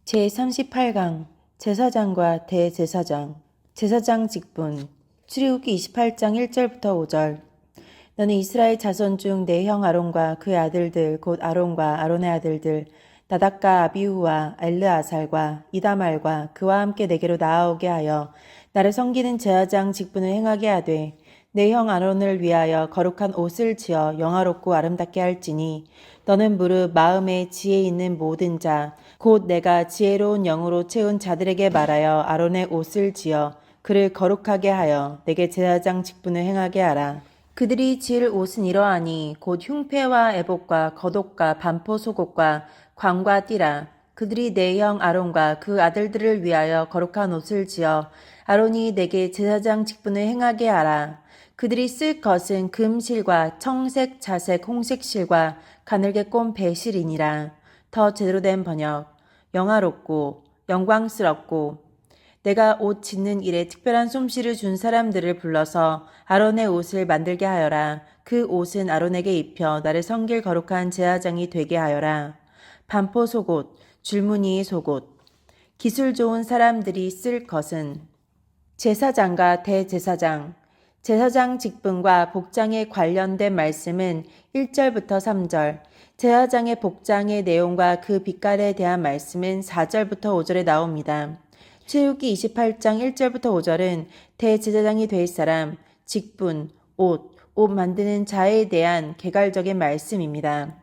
제38강 제사장과 대제사장 제사장 직분 출애굽기 28장 1절부터 5절. 너는 이스라엘 자손 중 내 형 아론과 그의 아들들 곧 아론과 아론의 아들들 나답과 아비후와 엘르아살과 이다말과 그와 함께 내게로 나아오게 하여 나를 섬기는 제사장 직분을 행하게 하되 내 형 아론을 위하여 거룩한 옷을 지어 영화롭고 아름답게 할지니 너는 무릇 마음에 지혜 있는 모든 자 곧 내가 지혜로운 영으로 채운 자들에게 말하여 아론의 옷을 지어 그를 거룩하게 하여 내게 제사장 직분을 행하게 하라. 그들이 지을 옷은 이러하니 곧 흉패와 애복과 겉옷과 반포 속옷과 광과 띠라. 그들이 내 형 아론과 그 아들들을 위하여 거룩한 옷을 지어 아론이 내게 제사장 직분을 행하게 하라. 그들이 쓸 것은 금실과 청색, 자색, 홍색 실과 가늘게 꼰 배실이니라. 더 제대로 된 번역. 영화롭고 영광스럽고 내가 옷 짓는 일에 특별한 솜씨를 준 사람들을 불러서 아론의 옷을 만들게 하여라. 그 옷은 아론에게 입혀 나를 섬길 거룩한 제사장이 되게 하여라. 반포 속옷, 줄무늬 속옷. 기술 좋은 사람들이 쓸 것은 제사장과 대제사장. 제사장 직분과 복장에 관련된 말씀은 1절부터 3절, 제사장의 복장의 내용과 그 빛깔에 대한 말씀은 4절부터 5절에 나옵니다. 출애굽기 28장 1절부터 5절은 대제사장이 될 사람, 직분, 옷 만드는 자에 대한 개괄적인 말씀입니다.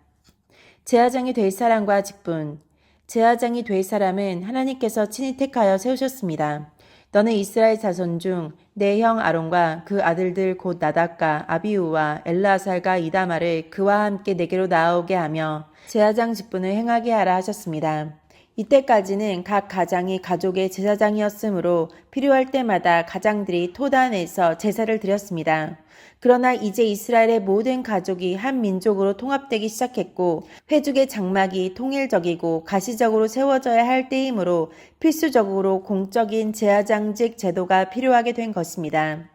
제사장이 될 사람과 직분. 제사장이 될 사람은 하나님께서 친히 택하여 세우셨습니다. 너는 이스라엘 자손 중 내 형 아론과 그 아들들 곧 나답과 아비후와 엘르아살과 이다말을 그와 함께 내게로 나아오게 하며 제사장 직분을 행하게 하라 하셨습니다. 이때까지는 각 가장이 가족의 제사장이었으므로 필요할 때마다 가장들이 토단에서 제사를 드렸습니다. 그러나 이제 이스라엘의 모든 가족이 한 민족으로 통합되기 시작했고 회족의 장막이 통일적이고 가시적으로 세워져야 할 때이므로 필수적으로 공적인 제사장직 제도가 필요하게 된 것입니다.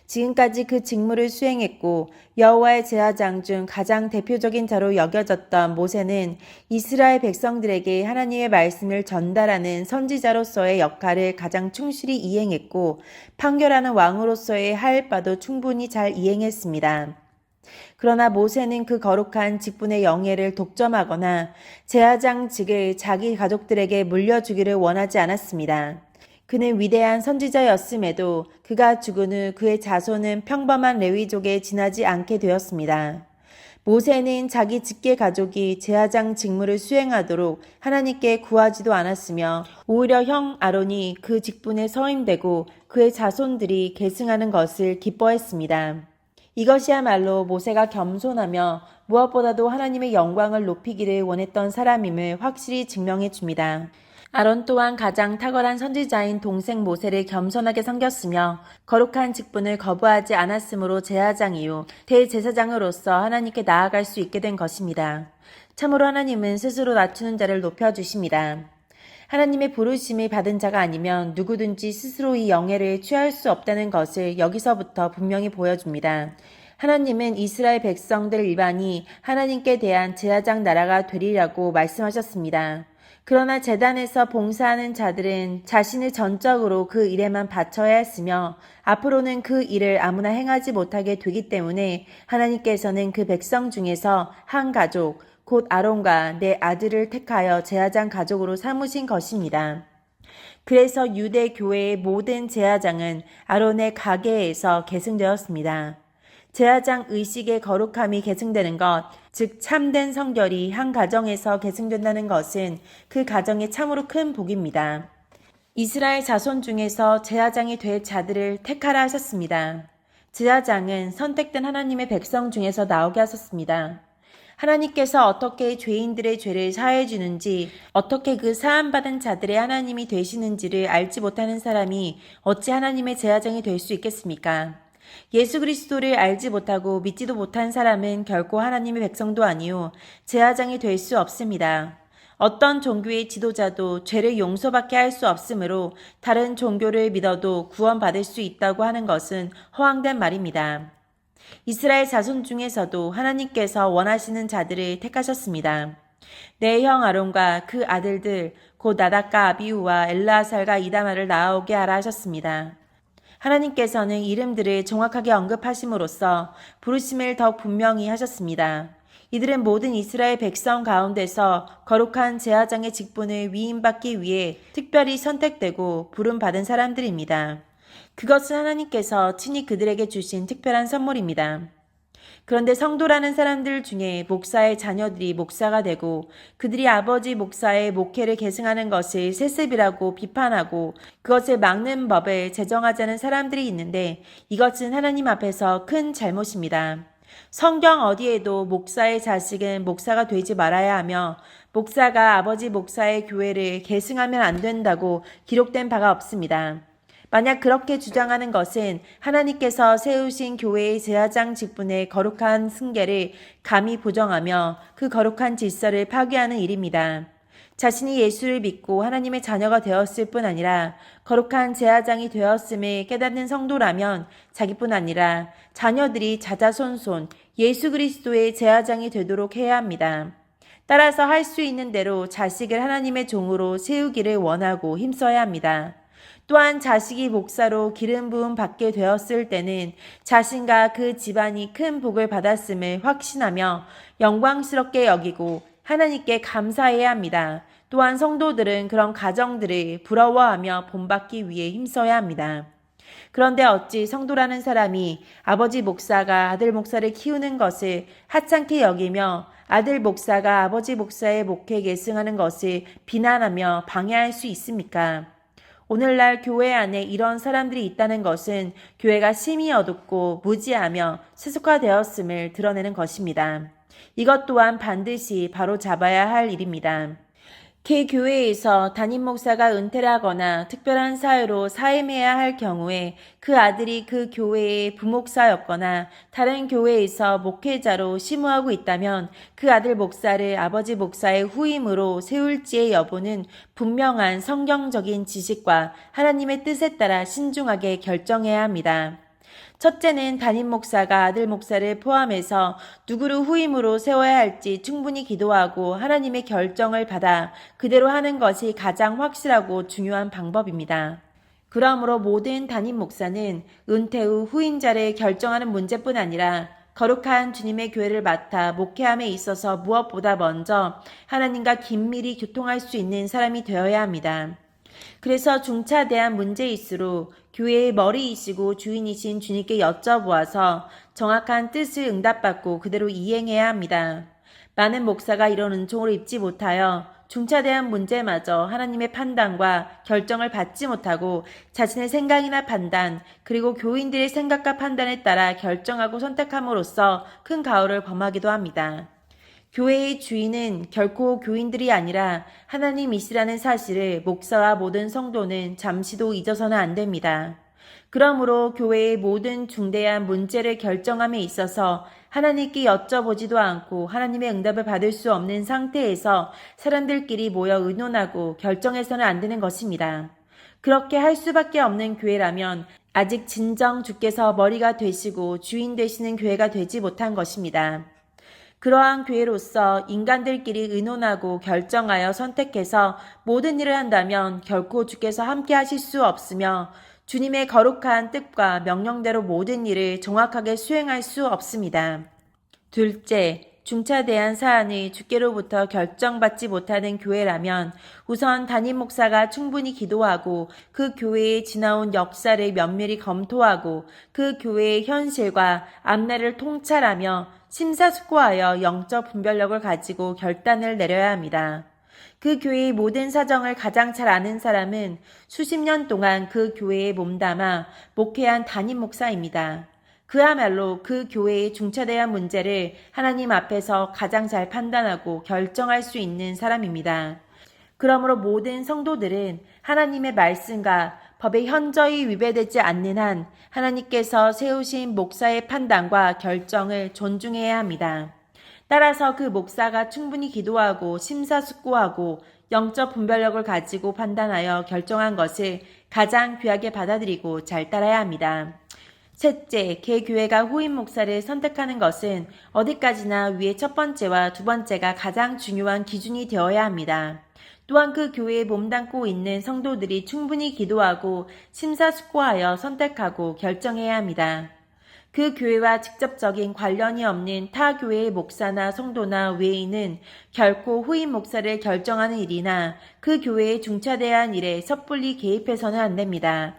지금까지 그 직무를 수행했고 여호와의 제사장 중 가장 대표적인 자로 여겨졌던 모세는 이스라엘 백성들에게 하나님의 말씀을 전달하는 선지자로서의 역할을 가장 충실히 이행했고 판결하는 왕으로서의 할 바도 충분히 잘 이행했습니다. 그러나 모세는 그 거룩한 직분의 영예를 독점하거나 제사장직을 자기 가족들에게 물려주기를 원하지 않았습니다. 그는 위대한 선지자였음에도 그가 죽은 후 그의 자손은 평범한 레위족에 지나지 않게 되었습니다. 모세는 자기 직계 가족이 제사장 직무를 수행하도록 하나님께 구하지도 않았으며 오히려 형 아론이 그 직분에 서임되고 그의 자손들이 계승하는 것을 기뻐했습니다. 이것이야말로 모세가 겸손하며 무엇보다도 하나님의 영광을 높이기를 원했던 사람임을 확실히 증명해 줍니다. 아론 또한 가장 탁월한 선지자인 동생 모세를 겸손하게 섬겼으며 거룩한 직분을 거부하지 않았으므로 제사장 이후 대제사장으로서 하나님께 나아갈 수 있게 된 것입니다. 참으로 하나님은 스스로 낮추는 자를 높여주십니다. 하나님의 부르심을 받은 자가 아니면 누구든지 스스로 이 영예를 취할 수 없다는 것을 여기서부터 분명히 보여줍니다. 하나님은 이스라엘 백성들 일반이 하나님께 대한 제사장 나라가 되리라고 말씀하셨습니다. 그러나 제단에서 봉사하는 자들은 자신을 전적으로 그 일에만 바쳐야 했으며 앞으로는 그 일을 아무나 행하지 못하게 되기 때문에 하나님께서는 그 백성 중에서 한 가족, 곧 아론과 내 아들을 택하여 제사장 가족으로 삼으신 것입니다. 그래서 유대 교회의 모든 제사장은 아론의 가계에서 계승되었습니다. 제사장 의식의 거룩함이 계승되는 것, 즉 참된 성결이 한 가정에서 계승된다는 것은 그 가정의 참으로 큰 복입니다. 이스라엘 자손 중에서 제사장이 될 자들을 택하라 하셨습니다. 제사장은 선택된 하나님의 백성 중에서 나오게 하셨습니다. 하나님께서 어떻게 죄인들의 죄를 사해 주는지, 어떻게 그 사함받은 자들의 하나님이 되시는지를 알지 못하는 사람이 어찌 하나님의 제사장이 될 수 있겠습니까? 예수 그리스도를 알지 못하고 믿지도 못한 사람은 결코 하나님의 백성도 아니요 제사장이 될 수 없습니다. 어떤 종교의 지도자도 죄를 용서받게 할 수 없으므로 다른 종교를 믿어도 구원받을 수 있다고 하는 것은 허황된 말입니다. 이스라엘 자손 중에서도 하나님께서 원하시는 자들을 택하셨습니다. 내 형 아론과 그 아들들 곧 나답과 아비후와 엘르아살과 이다말을 나아오게 하라 하셨습니다. 하나님께서는 이름들을 정확하게 언급하심으로써 부르심을 더욱 분명히 하셨습니다. 이들은 모든 이스라엘 백성 가운데서 거룩한 제사장의 직분을 위임받기 위해 특별히 선택되고 부름받은 사람들입니다. 그것은 하나님께서 친히 그들에게 주신 특별한 선물입니다. 그런데 성도라는 사람들 중에 목사의 자녀들이 목사가 되고 그들이 아버지 목사의 목회를 계승하는 것을 세습이라고 비판하고 그것을 막는 법을 제정하자는 사람들이 있는데 이것은 하나님 앞에서 큰 잘못입니다. 성경 어디에도 목사의 자식은 목사가 되지 말아야 하며 목사가 아버지 목사의 교회를 계승하면 안 된다고 기록된 바가 없습니다. 만약 그렇게 주장하는 것은 하나님께서 세우신 교회의 제사장 직분의 거룩한 승계를 감히 부정하며 그 거룩한 질서를 파괴하는 일입니다. 자신이 예수를 믿고 하나님의 자녀가 되었을 뿐 아니라 거룩한 제사장이 되었음을 깨닫는 성도라면 자기뿐 아니라 자녀들이 자자손손 예수 그리스도의 제사장이 되도록 해야 합니다. 따라서 할 수 있는 대로 자식을 하나님의 종으로 세우기를 원하고 힘써야 합니다. 또한 자식이 목사로 기름 부음 받게 되었을 때는 자신과 그 집안이 큰 복을 받았음을 확신하며 영광스럽게 여기고 하나님께 감사해야 합니다. 또한 성도들은 그런 가정들을 부러워하며 본받기 위해 힘써야 합니다. 그런데 어찌 성도라는 사람이 아버지 목사가 아들 목사를 키우는 것을 하찮게 여기며 아들 목사가 아버지 목사의 목회에 계승하는 것을 비난하며 방해할 수 있습니까? 오늘날 교회 안에 이런 사람들이 있다는 것은 교회가 심히 어둡고 무지하며 세속화되었음을 드러내는 것입니다. 이것 또한 반드시 바로 잡아야 할 일입니다. 개교회에서 담임 목사가 은퇴를 하거나 특별한 사유로 사임해야 할 경우에 그 아들이 그 교회의 부목사였거나 다른 교회에서 목회자로 심우하고 있다면 그 아들 목사를 아버지 목사의 후임으로 세울지의 여부는 분명한 성경적인 지식과 하나님의 뜻에 따라 신중하게 결정해야 합니다. 첫째는 담임 목사가 아들 목사를 포함해서 누구를 후임으로 세워야 할지 충분히 기도하고 하나님의 결정을 받아 그대로 하는 것이 가장 확실하고 중요한 방법입니다. 그러므로 모든 담임 목사는 은퇴 후 후임자를 결정하는 문제뿐 아니라 거룩한 주님의 교회를 맡아 목회함에 있어서 무엇보다 먼저 하나님과 긴밀히 교통할 수 있는 사람이 되어야 합니다. 그래서 중차대한 문제일수록 교회의 머리이시고 주인이신 주님께 여쭤보아서 정확한 뜻을 응답받고 그대로 이행해야 합니다. 많은 목사가 이런 은총을 입지 못하여 중차대한 문제마저 하나님의 판단과 결정을 받지 못하고 자신의 생각이나 판단 그리고 교인들의 생각과 판단에 따라 결정하고 선택함으로써 큰 가호를 범하기도 합니다. 교회의 주인은 결코 교인들이 아니라 하나님이시라는 사실을 목사와 모든 성도는 잠시도 잊어서는 안 됩니다. 그러므로 교회의 모든 중대한 문제를 결정함에 있어서 하나님께 여쭤보지도 않고 하나님의 응답을 받을 수 없는 상태에서 사람들끼리 모여 의논하고 결정해서는 안 되는 것입니다. 그렇게 할 수밖에 없는 교회라면 아직 진정 주께서 머리가 되시고 주인 되시는 교회가 되지 못한 것입니다. 그러한 교회로서 인간들끼리 의논하고 결정하여 선택해서 모든 일을 한다면 결코 주께서 함께 하실 수 없으며 주님의 거룩한 뜻과 명령대로 모든 일을 정확하게 수행할 수 없습니다. 둘째, 중차대한 사안이 주께로부터 결정받지 못하는 교회라면 우선 담임 목사가 충분히 기도하고 그 교회에 지나온 역사를 면밀히 검토하고 그 교회의 현실과 앞날을 통찰하며 심사숙고하여 영적 분별력을 가지고 결단을 내려야 합니다. 그 교회의 모든 사정을 가장 잘 아는 사람은 수십 년 동안 그 교회에 몸담아 목회한 담임 목사입니다. 그야말로 그 교회의 중차대한 문제를 하나님 앞에서 가장 잘 판단하고 결정할 수 있는 사람입니다. 그러므로 모든 성도들은 하나님의 말씀과 법에 현저히 위배되지 않는 한 하나님께서 세우신 목사의 판단과 결정을 존중해야 합니다. 따라서 그 목사가 충분히 기도하고 심사숙고하고 영적 분별력을 가지고 판단하여 결정한 것을 가장 귀하게 받아들이고 잘 따라야 합니다. 셋째, 개교회가 후임 목사를 선택하는 것은 어디까지나 위의 첫 번째와 두 번째가 가장 중요한 기준이 되어야 합니다. 또한 그 교회에 몸담고 있는 성도들이 충분히 기도하고 심사숙고하여 선택하고 결정해야 합니다. 그 교회와 직접적인 관련이 없는 타 교회의 목사나 성도나 외인은 결코 후임 목사를 결정하는 일이나 그 교회에 중차대한 일에 섣불리 개입해서는 안 됩니다.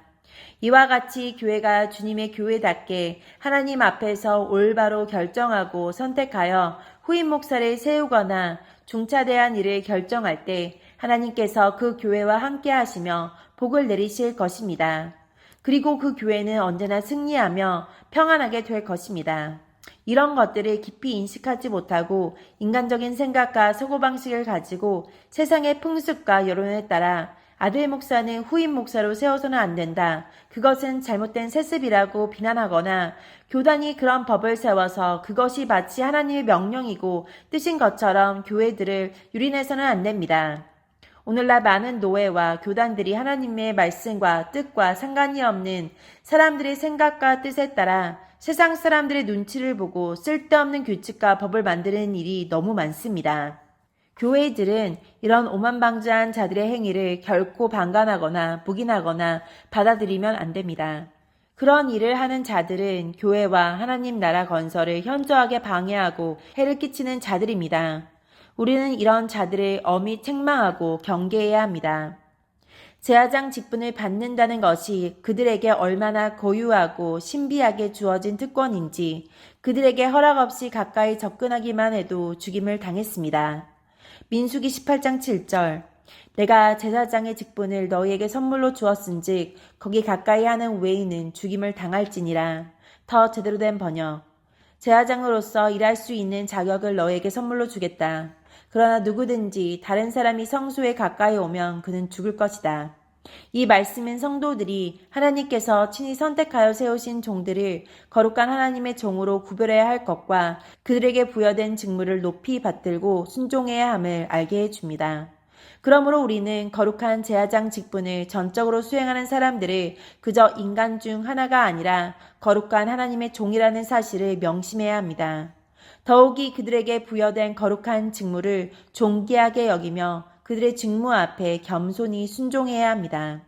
이와 같이 교회가 주님의 교회답게 하나님 앞에서 올바로 결정하고 선택하여 후임 목사를 세우거나 중차대한 일을 결정할 때 하나님께서 그 교회와 함께 하시며 복을 내리실 것입니다. 그리고 그 교회는 언제나 승리하며 평안하게 될 것입니다. 이런 것들을 깊이 인식하지 못하고 인간적인 생각과 사고방식을 가지고 세상의 풍습과 여론에 따라 아들 목사는 후임 목사로 세워서는 안 된다. 그것은 잘못된 세습이라고 비난하거나 교단이 그런 법을 세워서 그것이 마치 하나님의 명령이고 뜻인 것처럼 교회들을 유린해서는 안 됩니다. 오늘날 많은 노예와 교단들이 하나님의 말씀과 뜻과 상관이 없는 사람들의 생각과 뜻에 따라 세상 사람들의 눈치를 보고 쓸데없는 규칙과 법을 만드는 일이 너무 많습니다. 교회들은 이런 오만방자한 자들의 행위를 결코 방관하거나 묵인하거나 받아들이면 안 됩니다. 그런 일을 하는 자들은 교회와 하나님 나라 건설을 현저하게 방해하고 해를 끼치는 자들입니다. 우리는 이런 자들을 엄히 책망하고 경계해야 합니다. 제사장 직분을 받는다는 것이 그들에게 얼마나 고유하고 신비하게 주어진 특권인지 그들에게 허락 없이 가까이 접근하기만 해도 죽임을 당했습니다. 민수기 18장 7절 내가 제사장의 직분을 너희에게 선물로 주었은즉 거기 가까이 하는 외인은 죽임을 당할지니라. 더 제대로 된 번역 제사장으로서 일할 수 있는 자격을 너희에게 선물로 주겠다. 그러나 누구든지 다른 사람이 성소에 가까이 오면 그는 죽을 것이다. 이 말씀은 성도들이 하나님께서 친히 선택하여 세우신 종들을 거룩한 하나님의 종으로 구별해야 할 것과 그들에게 부여된 직무를 높이 받들고 순종해야 함을 알게 해줍니다. 그러므로 우리는 거룩한 제사장 직분을 전적으로 수행하는 사람들을 그저 인간 중 하나가 아니라 거룩한 하나님의 종이라는 사실을 명심해야 합니다. 더욱이 그들에게 부여된 거룩한 직무를 존귀하게 여기며 그들의 직무 앞에 겸손히 순종해야 합니다.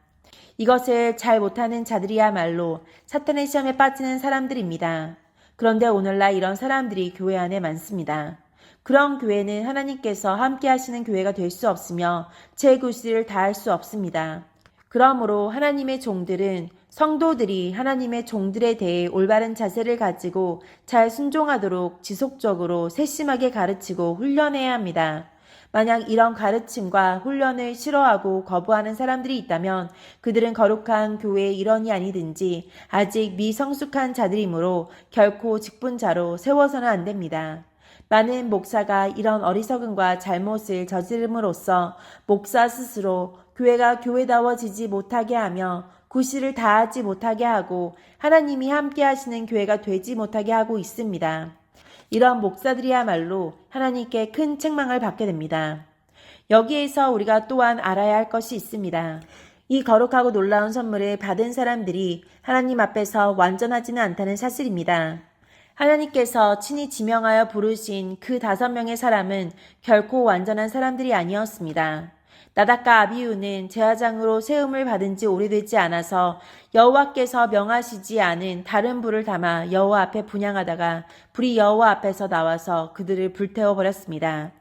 이것을 잘 못하는 자들이야말로 사탄의 시험에 빠지는 사람들입니다. 그런데 오늘날 이런 사람들이 교회 안에 많습니다. 그런 교회는 하나님께서 함께 하시는 교회가 될 수 없으며 제 구실을 다할 수 없습니다. 그러므로 하나님의 종들은 성도들이 하나님의 종들에 대해 올바른 자세를 가지고 잘 순종하도록 지속적으로 세심하게 가르치고 훈련해야 합니다. 만약 이런 가르침과 훈련을 싫어하고 거부하는 사람들이 있다면 그들은 거룩한 교회의 일원이 아니든지 아직 미성숙한 자들이므로 결코 직분자로 세워서는 안 됩니다. 많은 목사가 이런 어리석음과 잘못을 저지름으로써 목사 스스로 교회가 교회다워지지 못하게 하며 구실을 다하지 못하게 하고 하나님이 함께 하시는 교회가 되지 못하게 하고 있습니다. 이런 목사들이야말로 하나님께 큰 책망을 받게 됩니다. 여기에서 우리가 또한 알아야 할 것이 있습니다. 이 거룩하고 놀라운 선물을 받은 사람들이 하나님 앞에서 완전하지는 않다는 사실입니다. 하나님께서 친히 지명하여 부르신 그 5명의 사람은 결코 완전한 사람들이 아니었습니다. 나답과 아비후는 제사장으로 세움을 받은 지 오래되지 않아서 여호와께서 명하시지 않은 다른 불을 담아 여호와 앞에 분향하다가 불이 여호와 앞에서 나와서 그들을 불태워 버렸습니다.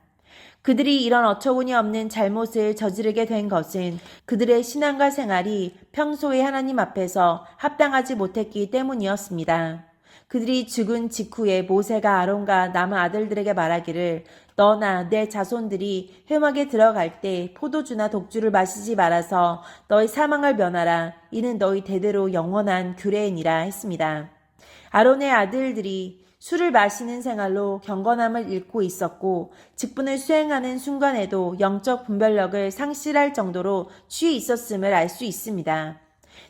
그들이 이런 어처구니 없는 잘못을 저지르게 된 것은 그들의 신앙과 생활이 평소에 하나님 앞에서 합당하지 못했기 때문이었습니다. 그들이 죽은 직후에 모세가 아론과 남은 아들들에게 말하기를 너나 내 자손들이 회막에 들어갈 때 포도주나 독주를 마시지 말아서 너희 사망을 면하라. 이는 너희 대대로 영원한 규례이니라 했습니다. 아론의 아들들이 술을 마시는 생활로 경건함을 잃고 있었고 직분을 수행하는 순간에도 영적 분별력을 상실할 정도로 취해 있었음을 알 수 있습니다.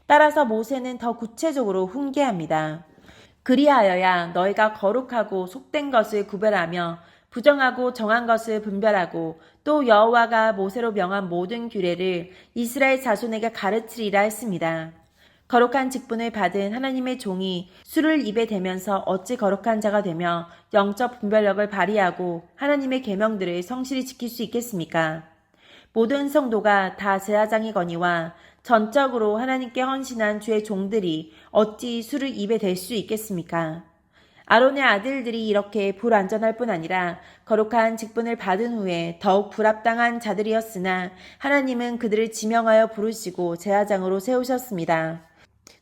따라서 모세는 더 구체적으로 훈계합니다. 그리하여야 너희가 거룩하고 속된 것을 구별하며 부정하고 정한 것을 분별하고 또 여호와가 모세로 명한 모든 규례를 이스라엘 자손에게 가르치리라 했습니다. 거룩한 직분을 받은 하나님의 종이 술을 입에 대면서 어찌 거룩한 자가 되며 영적 분별력을 발휘하고 하나님의 계명들을 성실히 지킬 수 있겠습니까? 모든 성도가 다 제사장이거니와 전적으로 하나님께 헌신한 주의 종들이 어찌 술을 입에 댈 수 있겠습니까? 아론의 아들들이 이렇게 불완전할 뿐 아니라 거룩한 직분을 받은 후에 더욱 불합당한 자들이었으나 하나님은 그들을 지명하여 부르시고 제사장으로 세우셨습니다.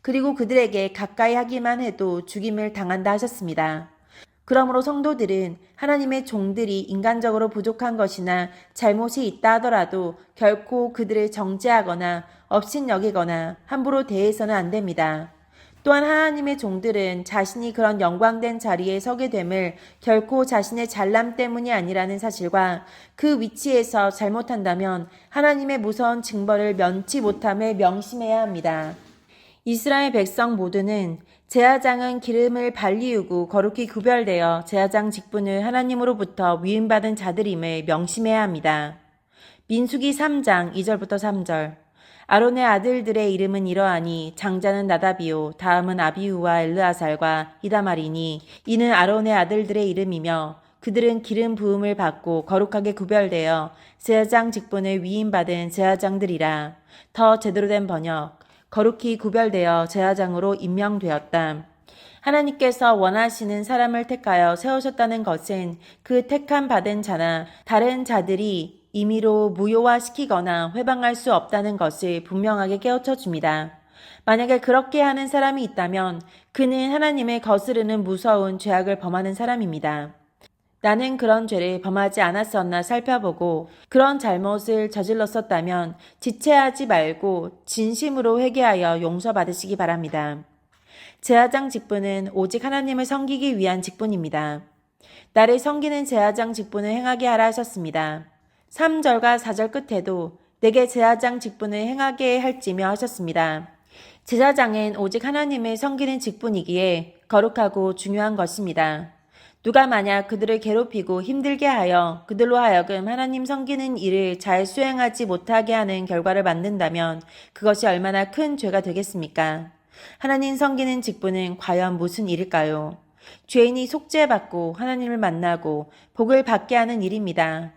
그리고 그들에게 가까이 하기만 해도 죽임을 당한다 하셨습니다. 그러므로 성도들은 하나님의 종들이 인간적으로 부족한 것이나 잘못이 있다 하더라도 결코 그들을 정죄하거나 업신여기거나 함부로 대해서는 안 됩니다. 또한 하나님의 종들은 자신이 그런 영광된 자리에 서게 됨을 결코 자신의 잘남 때문이 아니라는 사실과 그 위치에서 잘못한다면 하나님의 무서운 징벌을 면치 못함을 명심해야 합니다. 이스라엘 백성 모두는 제사장은 기름을 발리우고 거룩히 구별되어 제사장 직분을 하나님으로부터 위임받은 자들임을 명심해야 합니다. 민수기 3장 2절부터 3절 아론의 아들들의 이름은 이러하니 장자는 나답이요 다음은 아비후와 엘르아살과 이다말이니 이는 아론의 아들들의 이름이며 그들은 기름 부음을 받고 거룩하게 구별되어 제사장 직분을 위임받은 제사장들이라. 더 제대로 된 번역 거룩히 구별되어 제사장으로 임명되었다. 하나님께서 원하시는 사람을 택하여 세우셨다는 것은 그 택함 받은 자나 다른 자들이 임의로 무효화시키거나 회방할 수 없다는 것을 분명하게 깨우쳐 줍니다. 만약에 그렇게 하는 사람이 있다면 그는 하나님을 거스르는 무서운 죄악을 범하는 사람입니다. 나는 그런 죄를 범하지 않았었나 살펴보고 그런 잘못을 저질렀었다면 지체하지 말고 진심으로 회개하여 용서받으시기 바랍니다. 제사장 직분은 오직 하나님을 섬기기 위한 직분입니다. 나를 섬기는 제사장 직분을 행하게 하라 하셨습니다. 3절과 4절 끝에도 내게 제사장 직분을 행하게 할지며 하셨습니다. 제사장은 오직 하나님을 섬기는 직분이기에 거룩하고 중요한 것입니다. 누가 만약 그들을 괴롭히고 힘들게 하여 그들로 하여금 하나님 섬기는 일을 잘 수행하지 못하게 하는 결과를 만든다면 그것이 얼마나 큰 죄가 되겠습니까? 하나님 섬기는 직분은 과연 무슨 일일까요? 죄인이 속죄받고 하나님을 만나고 복을 받게 하는 일입니다.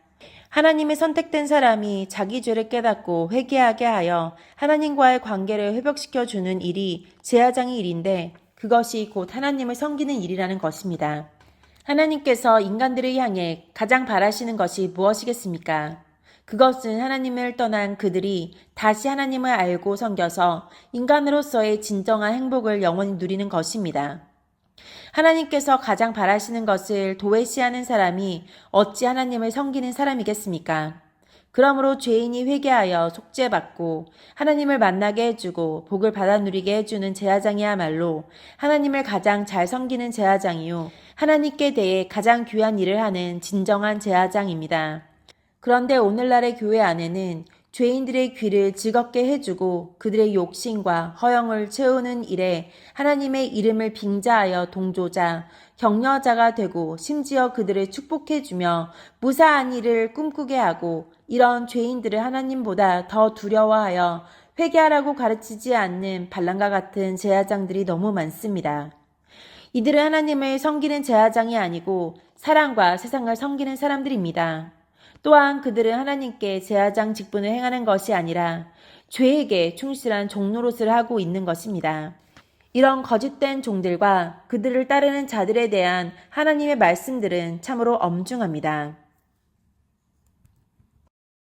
하나님의 선택된 사람이 자기 죄를 깨닫고 회개하게 하여 하나님과의 관계를 회복시켜 주는 일이 제사장의 일인데 그것이 곧 하나님을 섬기는 일이라는 것입니다. 하나님께서 인간들을 향해 가장 바라시는 것이 무엇이겠습니까? 그것은 하나님을 떠난 그들이 다시 하나님을 알고 섬겨서 인간으로서의 진정한 행복을 영원히 누리는 것입니다. 하나님께서 가장 바라시는 것을 도외시하는 사람이 어찌 하나님을 섬기는 사람이겠습니까? 그러므로 죄인이 회개하여 속죄받고 하나님을 만나게 해주고 복을 받아 누리게 해주는 제사장이야말로 하나님을 가장 잘 섬기는 제사장이요 하나님께 대해 가장 귀한 일을 하는 진정한 제사장입니다. 그런데 오늘날의 교회 안에는 죄인들의 귀를 즐겁게 해주고 그들의 욕심과 허영을 채우는 일에 하나님의 이름을 빙자하여 동조자, 격려자가 되고 심지어 그들을 축복해주며 무사한 일을 꿈꾸게 하고 이런 죄인들을 하나님보다 더 두려워하여 회개하라고 가르치지 않는 발람과 같은 제사장들이 너무 많습니다. 이들은 하나님을 섬기는 제사장이 아니고 사랑과 세상을 섬기는 사람들입니다. 또한 그들은 하나님께 제사장 직분을 행하는 것이 아니라 죄에게 충실한 종 노릇을 하고 있는 것입니다. 이런 거짓된 종들과 그들을 따르는 자들에 대한 하나님의 말씀들은 참으로 엄중합니다.